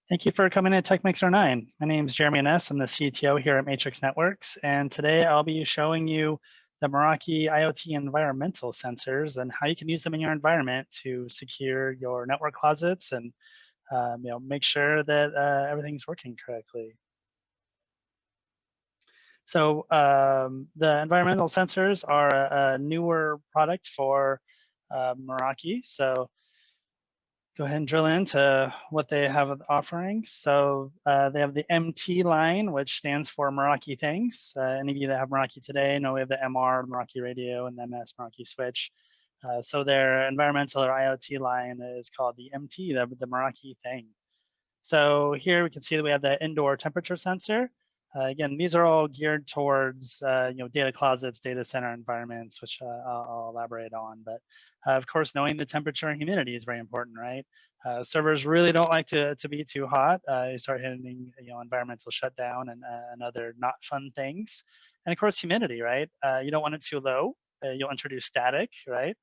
Thank you for coming to Tech Mixer 9. My name is Jeremy Ness. I'm the CTO here at Matrix Networks, and today I'll be showing you the Meraki IoT environmental sensors and how you can use them in your environment to secure your network closets and make sure that everything's working correctly. So the environmental sensors are a newer product for Meraki. So go ahead and drill into what they have offering. So they have the MT line, which stands for Meraki Things. Any of you that have Meraki today know we have the MR, Meraki Radio, and the MS Meraki Switch. So their environmental or IoT line is called the MT, the Meraki Thing. So here we can see that we have the indoor temperature sensor. Again, these are all geared towards data closets, data center environments, which I'll elaborate on. But of course, knowing the temperature and humidity is very important, right? Servers really don't like to be too hot. You start hitting environmental shutdown and other not fun things. And of course, humidity, right? You don't want it too low. You'll introduce static, right?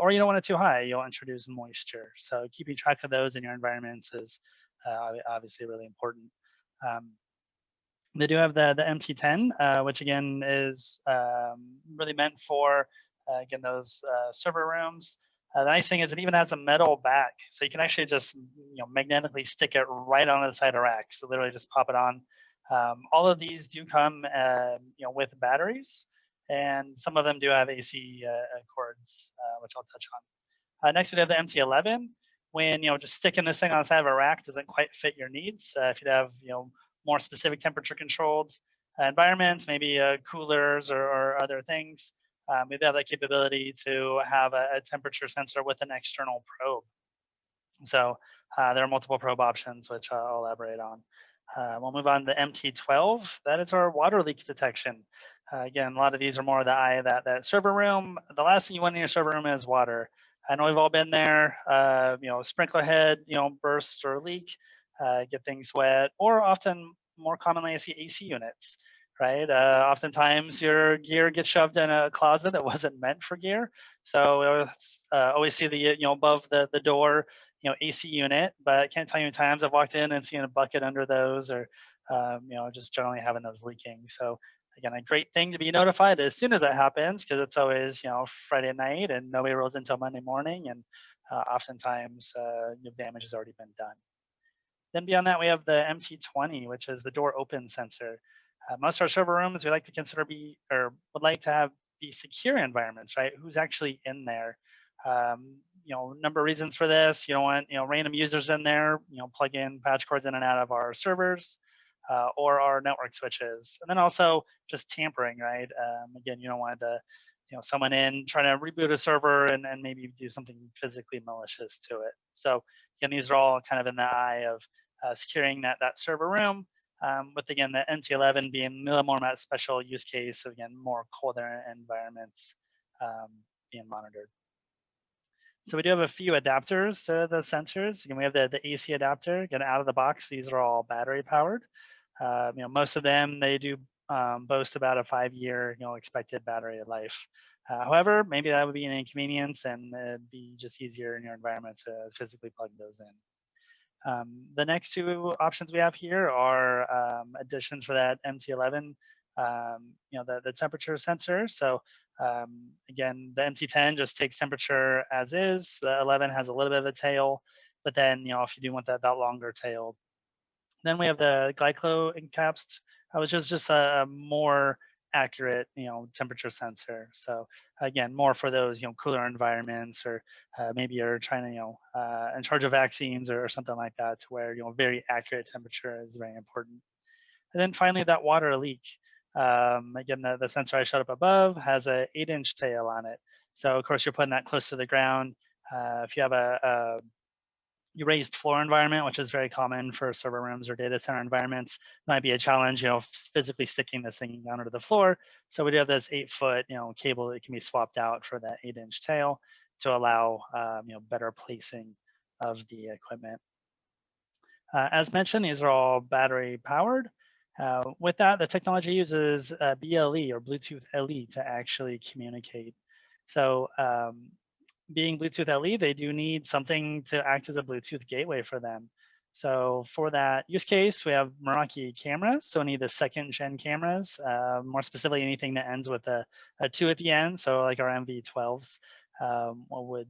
Or you don't want it too high. You'll introduce moisture. So keeping track of those in your environments is obviously really important. They do have the MT10, which again is really meant for again those server rooms. The nice thing is it even has a metal back, so you can actually just magnetically stick it right on the side of rack. So literally just pop it on. All of these do come with batteries, and some of them do have AC cords, which I'll touch on. Next we have the MT11. When just sticking this thing on the side of a rack doesn't quite fit your needs. If you have more specific temperature controlled environments, maybe coolers or other things, we have that capability to have a temperature sensor with an external probe. So there are multiple probe options, which I'll elaborate on. We'll move on to the MT12. That is our water leak detection. Again, a lot of these are more the eye of that server room. The last thing you want in your server room is water. I know we've all been there. Sprinkler head, bursts or leak, get things wet, or often more commonly I see AC units, right? Oftentimes your gear gets shoved in a closet that wasn't meant for gear. So always see the above the door AC unit, but I can't tell you how many times I've walked in and seen a bucket under those, or just generally having those leaking. So again, a great thing to be notified as soon as that happens, because it's always Friday night and nobody rolls until Monday morning, and oftentimes damage has already been done. Then beyond that, we have the MT20, which is the door open sensor. Most of our server rooms we like to consider would like to have be secure environments, right? Who's actually in there? Number of reasons for this. You don't want random users in there. Plug in patch cords in and out of our servers or our network switches, and then also just tampering, right? Again, you don't want to someone in trying to reboot a server and maybe do something physically malicious to it. So again, these are all kind of in the eye of securing that server room, with again the MT11 being a little more that special use case. So again, more colder environments being monitored. So we do have a few adapters to the sensors. Again, we have the AC adapter. Again, out of the box, these are all battery powered. Most of them, they do boast about a 5-year expected battery life. However, maybe that would be an inconvenience, and it'd be just easier in your environment to physically plug those in. The next two options we have here are additions for that MT11, the temperature sensor. So again, the MT10 just takes temperature as is. The 11 has a little bit of a tail, but then if you do want that longer tail. Then we have the glycol encapsed, which is just a more accurate, temperature sensor. So again, more for those, cooler environments, or maybe you're trying to, in charge of vaccines or something like that, to where, very accurate temperature is very important. And then finally, that water leak. Again, the sensor I showed up above has a 8-inch tail on it. So of course, you're putting that close to the ground. If you have a raised floor environment, which is very common for server rooms or data center environments, might be a challenge, physically sticking this thing down onto the floor. So we do have this 8-foot, cable that can be swapped out for that 8-inch tail to allow, better placing of the equipment. As mentioned, these are all battery powered. With that, the technology uses BLE or Bluetooth LE to actually communicate. So being Bluetooth LE, they do need something to act as a Bluetooth gateway for them. So for that use case, we have Meraki cameras. So any of the second gen cameras, more specifically anything that ends with a 2 at the end. So like our MV12s would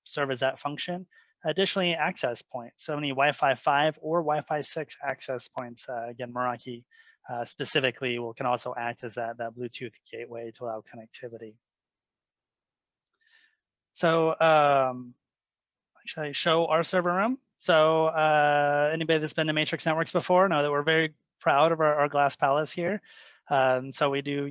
serve as that function. Additionally, access points. So any Wi-Fi 5 or Wi-Fi 6 access points, again, Meraki specifically can also act as that Bluetooth gateway to allow connectivity. So should I show our server room? So anybody that's been to Matrix Networks before know that we're very proud of our glass palace here. So we do,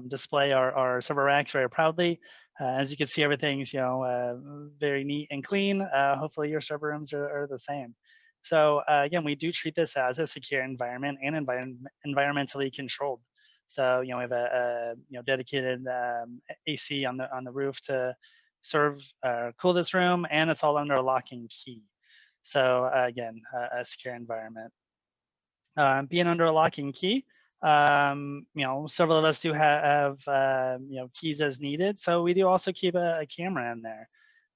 display our server racks very proudly. As you can see, everything's, very neat and clean. Hopefully your server rooms are the same. So again, we do treat this as a secure environment and environmentally controlled. So, we have a dedicated AC on the roof to serve cool this room, and it's all under a lock and key. So again, a secure environment. Being under a lock and key, several of us do have keys as needed. So we do also keep a camera in there.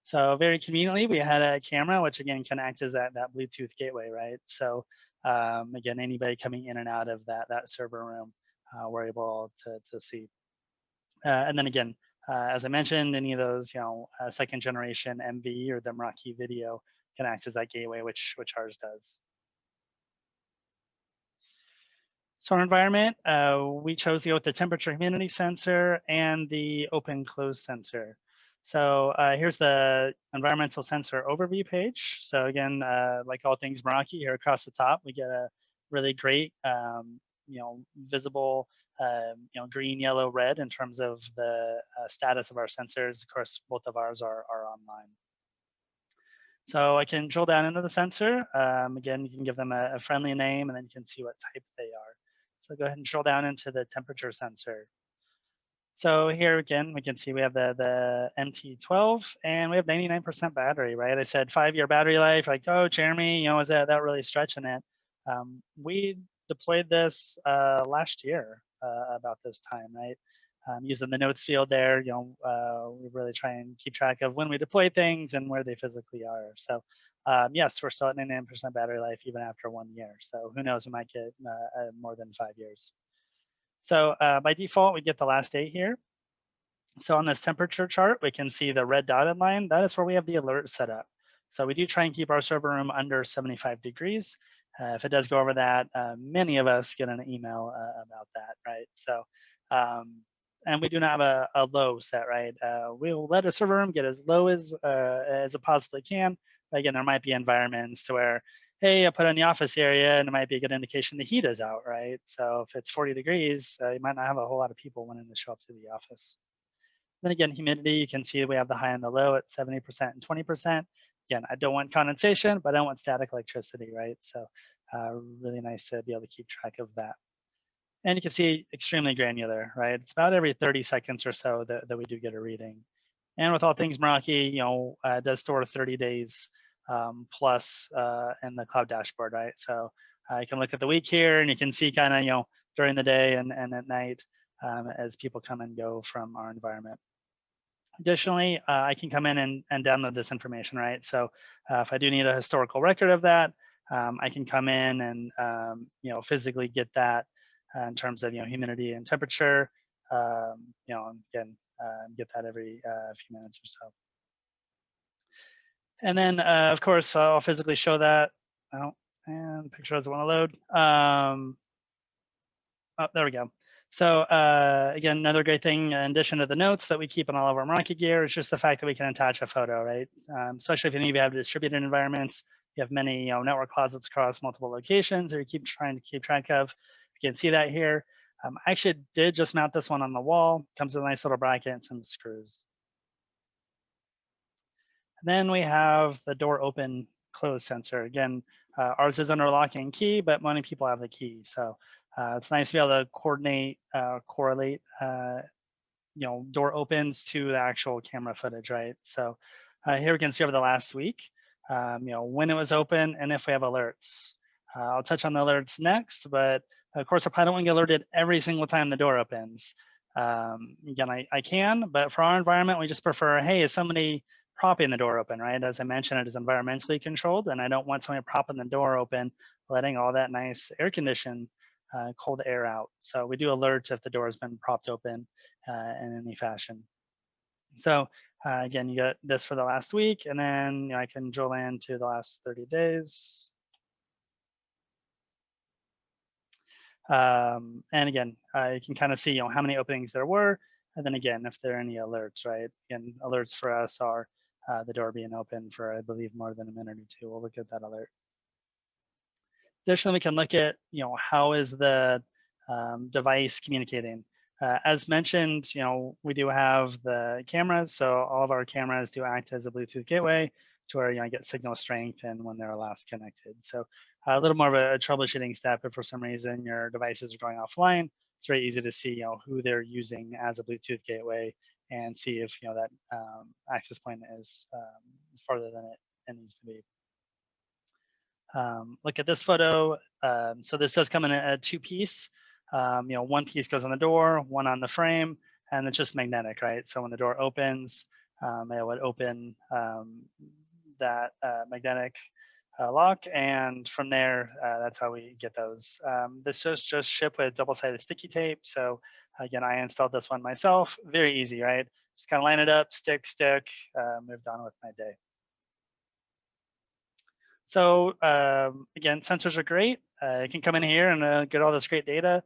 So very conveniently, we had a camera, which again can act as that Bluetooth gateway, right? So again, anybody coming in and out of that server room, we're able to see. And then again, as I mentioned, any of those, second generation MV or the Meraki video can act as that gateway, which ours does. So our environment, we chose to go with the temperature humidity sensor and the open close sensor. So here's the environmental sensor overview page. So again, like all things Meraki, here across the top, we get a really great, visible, green, yellow, red in terms of the status of our sensors. Of course, both of ours are online. So I can drill down into the sensor. Again, you can give them a friendly name, and then you can see what type they are. So go ahead and drill down into the temperature sensor. So here again, we can see we have the MT12 and we have 99% battery, right? I said 5-year battery life, like, oh, Jeremy, is that really stretching it? We deployed this last year about this time, right? Using the notes field there, we really try and keep track of when we deploy things and where they physically are. So yes, we're still at 99% battery life even after 1 year. So who knows, we might get more than 5 years. So by default, we get the last date here. So on this temperature chart, we can see the red dotted line. That is where we have the alert set up. So we do try and keep our server room under 75 degrees. If it does go over that, many of us get an email about that, right? So, and we do not have a low set, right? We'll let a server room get as low as it possibly can. But again, there might be environments to where, hey, I put it in the office area and it might be a good indication the heat is out, right? So if it's 40 degrees, you might not have a whole lot of people wanting to show up to the office. Then again, humidity, you can see we have the high and the low at 70% and 20%. Again, I don't want condensation, but I don't want static electricity, right? So really nice to be able to keep track of that. And you can see extremely granular, right? It's about every 30 seconds or so that we do get a reading. And with all things Meraki, it does store 30 days plus in the cloud dashboard, right? So you can look at the week here and you can see kind of, during the day and at night as people come and go from our environment. Additionally, I can come in and download this information, right? So if I do need a historical record of that, I can come in and, physically get that in terms of, humidity and temperature, again, get that every few minutes or so. And then, of course, I'll physically show that. Oh, and the picture doesn't want to load. Oh, there we go. So again, another great thing in addition to the notes that we keep on all of our Meraki gear is just the fact that we can attach a photo, right? Especially if any of you have distributed environments, you have many network closets across multiple locations, or you keep trying to keep track of. You can see that here. I actually did just mount this one on the wall. Comes with a nice little bracket and some screws. And then we have the door open close sensor. Again, ours is under lock and key, but many people have the key. So it's nice to be able to coordinate, correlate, door opens to the actual camera footage, right? So here we can see over the last week, when it was open and if we have alerts. I'll touch on the alerts next, but of course, I probably don't want to get alerted every single time the door opens. Again, I can, but for our environment, we just prefer, hey, is somebody propping the door open, right? As I mentioned, it is environmentally controlled, and I don't want somebody propping the door open, letting all that nice air conditioned cold air out. So we do alerts if the door has been propped open in any fashion. So again, you got this for the last week, and then I can drill into the last 30 days. And again, you can kind of see how many openings there were, and then again, if there are any alerts, right? Again, alerts for us are the door being open for, I believe, more than a minute or two. We'll look at that alert. Additionally, we can look at how is the device communicating. As mentioned, we do have the cameras, so all of our cameras do act as a Bluetooth gateway to where I get signal strength and when they're last connected. So a little more of a troubleshooting step if for some reason your devices are going offline. It's very easy to see who they're using as a Bluetooth gateway and see if that access point is farther than it needs to be. Look at this photo. So this does come in a two-piece. One piece goes on the door, one on the frame, and it's just magnetic, right? So when the door opens, it would open that magnetic lock, and from there, that's how we get those. This is just shipped with double-sided sticky tape. So again, I installed this one myself. Very easy, right? Just kind of line it up, stick, moved on with my day. So again, sensors are great. You can come in here and get all this great data,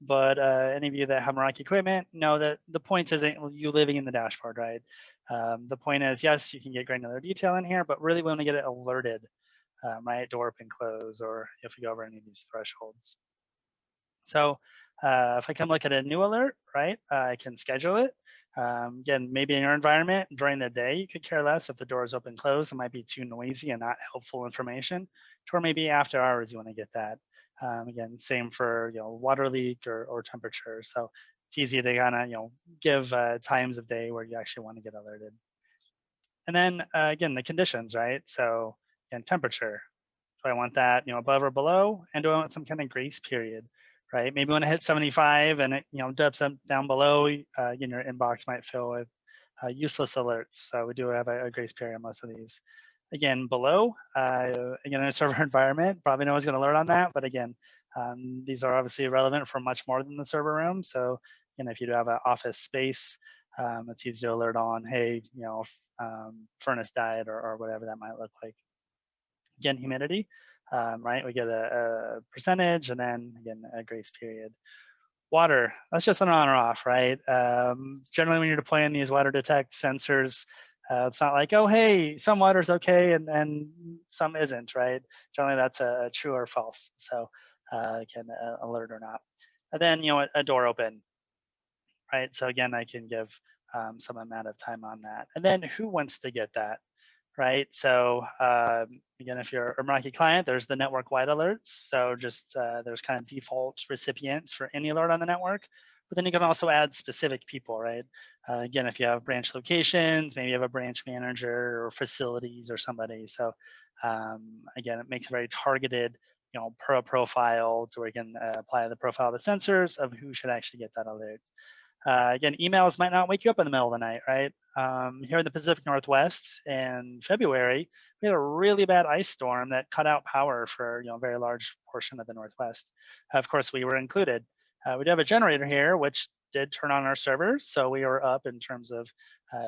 but any of you that have Meraki equipment know that the point isn't you living in the dashboard, right? The point is, yes, you can get granular detail in here, but really we want to get it alerted, right? Door open, close, or if we go over any of these thresholds. So if I come look at a new alert, right, I can schedule it. Again, maybe in your environment during the day, you could care less if the door is open, closed. It might be too noisy and not helpful information. Or maybe after hours, you want to get that. Again, same for water leak or temperature. So it's easy to kind of give times of day where you actually want to get alerted. And then again, the conditions, right? So again, temperature. Do I want that above or below? And do I want some kind of grace period? Right? Maybe when I hit 75 and it dips up down below, again, your inbox might fill with useless alerts. So we do have a grace period on most of these. Again, below, again, in a server environment, probably no one's going to alert on that. But again, these are obviously relevant for much more than the server room. So if you do have an office space, it's easy to alert on, hey, furnace died or whatever that might look like. Again, humidity, right? We get a percentage and then again, a grace period. Water, that's just an on or off, right? Generally when you're deploying these water detect sensors, it's not like, oh, hey, some water's okay and some isn't, right? Generally that's a true or false. So can alert or not. And then, a door open, right? So again, I can give some amount of time on that. And then who wants to get that? Right. So again, if you're a Meraki client, there's the network wide alerts. So just there's kind of default recipients for any alert on the network. But then you can also add specific people, right? Again, if you have branch locations, maybe you have a branch manager or facilities or somebody. So again, it makes a very targeted, profile to where you can apply the profile of the sensors of who should actually get that alert. Again, emails might not wake you up in the middle of the night, right? Here in the Pacific Northwest in February, we had a really bad ice storm that cut out power for a very large portion of the Northwest. Of course, we were included. We do have a generator here, which did turn on our servers, so we were up in terms of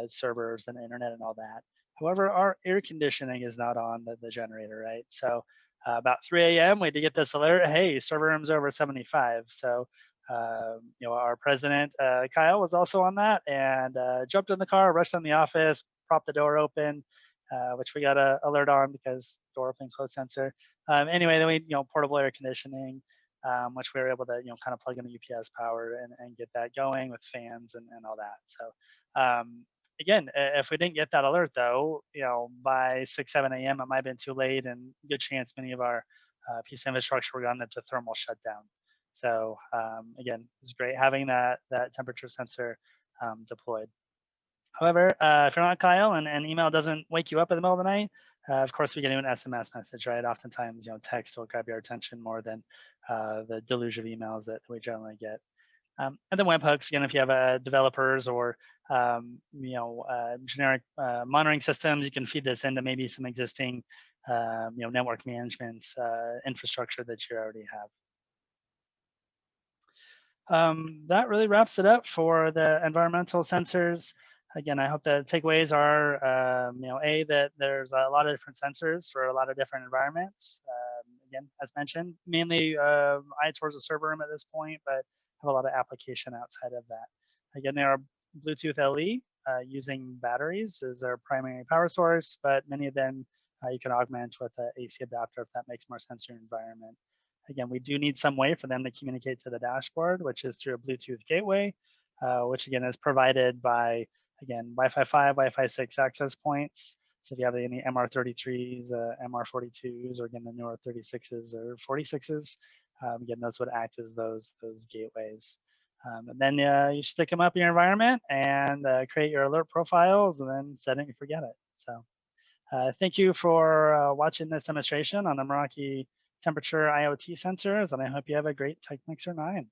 servers and internet and all that. However, our air conditioning is not on the generator, right? So about 3 a.m., we did get this alert, hey, server room's over 75. So our president, Kyle, was also on that and jumped in the car, rushed in the office, propped the door open, which we got an alert on because door open close sensor. Anyway, then we, portable air conditioning, which we were able to, kind of plug in the UPS power and get that going with fans and all that. So again, if we didn't get that alert though, by 6, 7 a.m., it might have been too late and good chance many of our piece of infrastructure were gone into thermal shutdown. So again, it's great having that temperature sensor deployed. However, if you're not Kyle and email doesn't wake you up in the middle of the night, of course we get you an SMS message, right? Oftentimes, text will grab your attention more than the deluge of emails that we generally get. And then webhooks, again, if you have developers or generic monitoring systems, you can feed this into maybe some existing network management infrastructure that you already have. That really wraps it up for the environmental sensors. Again, I hope the takeaways are, that there's a lot of different sensors for a lot of different environments. Again, as mentioned, mainly eyed towards the server room at this point, but have a lot of application outside of that. Again, they are Bluetooth LE using batteries as their primary power source, but many of them you can augment with an AC adapter if that makes more sense in your environment. Again, we do need some way for them to communicate to the dashboard, which is through a Bluetooth gateway, which again is provided by, again, Wi-Fi 5, Wi-Fi 6 access points. So if you have any MR33s, MR42s, or again, the newer 36s or 46s, again, those would act as those gateways. And then you stick them up in your environment and create your alert profiles and then set it and forget it. So thank you for watching this demonstration on the Meraki temperature IoT sensors, and I hope you have a great Tech Mixer 9.